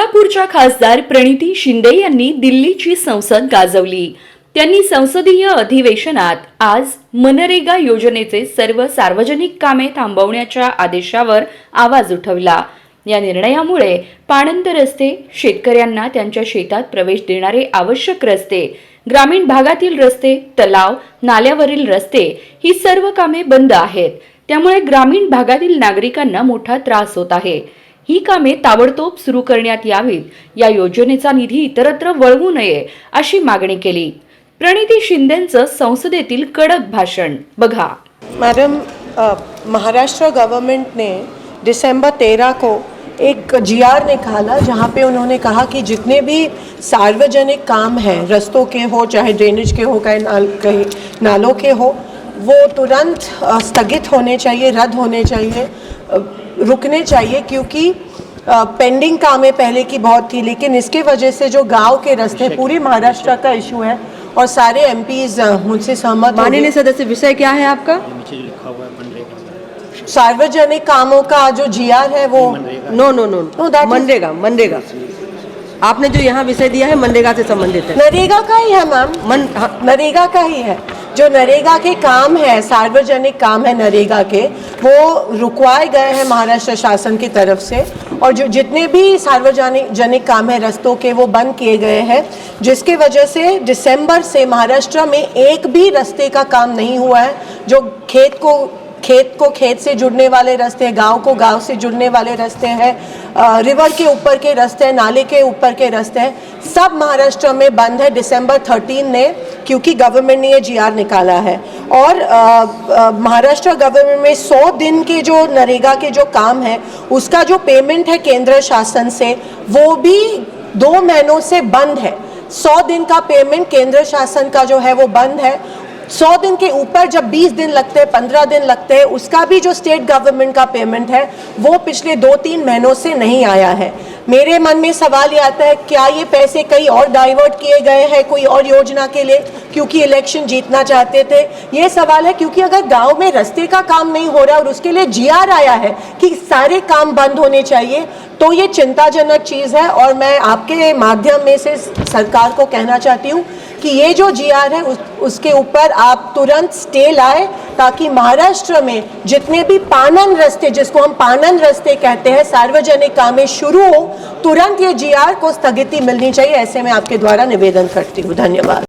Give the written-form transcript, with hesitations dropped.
सोलापूरच्या खासदार प्रणिती शिंदे यांनी दिल्लीची संसद गाजवली। त्यांनी संसदीय अधिवेशनात आज मनरेगा योजनेचे सर्व सार्वजनिक कामे थांबवण्याच्या आदेशावर आवाज उठवला। या निर्णयामुळे पाणंद रस्ते, शेतकऱ्यांना त्यांच्या शेतात प्रवेश देणारे आवश्यक रस्ते, ग्रामीण भागातील रस्ते, तलाव, नाल्यावरील रस्ते ही सर्व कामे बंद आहेत। त्यामुळे ग्रामीण भागातील नागरिकांना मोठा त्रास होत आहे। ही कामे ताबडतोब सुरू करण्यात यावीत। या योजनेचा निधी इतरत्र वळवू नये अशी मागणी केली। प्रणिती शिंदेंचं संसदेतील कडक भाषण बघा। मैडम, महाराष्ट्र गवर्नमेंट ने दिसंबर 13 को एक जीआर निकाला जहां पे उन्होंने कहा कि जितने भी सार्वजनिक काम हैं, रस्तों के हो, चाहे ड्रेनेज के हो, कहीं नालों के हो, वो तुरंत स्थगित होने चाहिए, रद्द होने चाहिए, रुकने चाहिए, क्योंकि पेंडिंग कामें पहले की बहुत थी। लेकिन इसके वजह से जो गांव के रास्ते, पूरे महाराष्ट्र का इशू है और सारे एमपीज मुझसे सहमत। माननीय सदस्य, विषय क्या है आपका? सार्वजनिक कामों का जो जीआर है वो नो मनरेगा आपने जो यहाँ विषय दिया है मनरेगा से संबंधित है। नरेगा का ही है मैम, नरेगा का ही है। जो नरेगा के काम है, सार्वजनिक काम है नरेगा के, वो रुकवाए गए हैं महाराष्ट्र शासन की तरफ से। और जो जितने भी सार्वजनिक काम है रस्तों के, वो बंद किए गए हैं, जिसके वजह से दिसंबर से महाराष्ट्र में एक भी रास्ते का काम नहीं हुआ है। जो खेत को खेत से जुड़ने वाले रास्ते हैं, गांव को गांव से जुड़ने वाले रास्ते हैं, रिवर के ऊपर के रास्ते हैं, नाले के ऊपर के रास्ते हैं, सब महाराष्ट्र में बंद है दिसंबर 13 ने, क्योंकि गवर्नमेंट ने ये जीआर निकाला है। और महाराष्ट्र गवर्नमेंट में 100 दिन के जो नरेगा के जो काम है, उसका जो पेमेंट है केंद्र शासन से, वो भी 2 महीनों से बंद है। 100 दिन का पेमेंट केंद्र शासन का जो है वो बंद है। 100 दिन के ऊपर जब 20 दिन लगते हैं, 15 दिन लगते हैं, उसका भी जो स्टेट गवर्नमेंट का पेमेंट है वो पिछले 2-3 महीनों से नहीं आया है। मेरे मन में सवाल ये आता है, क्या ये पैसे कहीं और डाइवर्ट किए गए हैं कोई और योजना के लिए, क्योंकि इलेक्शन जीतना चाहते थे? ये सवाल है, क्योंकि अगर गांव में रास्ते का काम नहीं हो रहा और उसके लिए जीआर आया है कि सारे काम बंद होने चाहिए, तो ये चिंताजनक चीज़ है। और मैं आपके माध्यम में से सरकार को कहना चाहती हूँ कि ये जो जीआर है उसके ऊपर आप तुरंत स्टे लाए, ताकि महाराष्ट्र में जितने भी पानन रास्ते, जिसको हम पानन रास्ते कहते हैं, सार्वजनिक कामें शुरू हो, तुरंत ये जीआर को स्थगिति मिलनी चाहिए। ऐसे में आपके द्वारा निवेदन करती हूँ। धन्यवाद।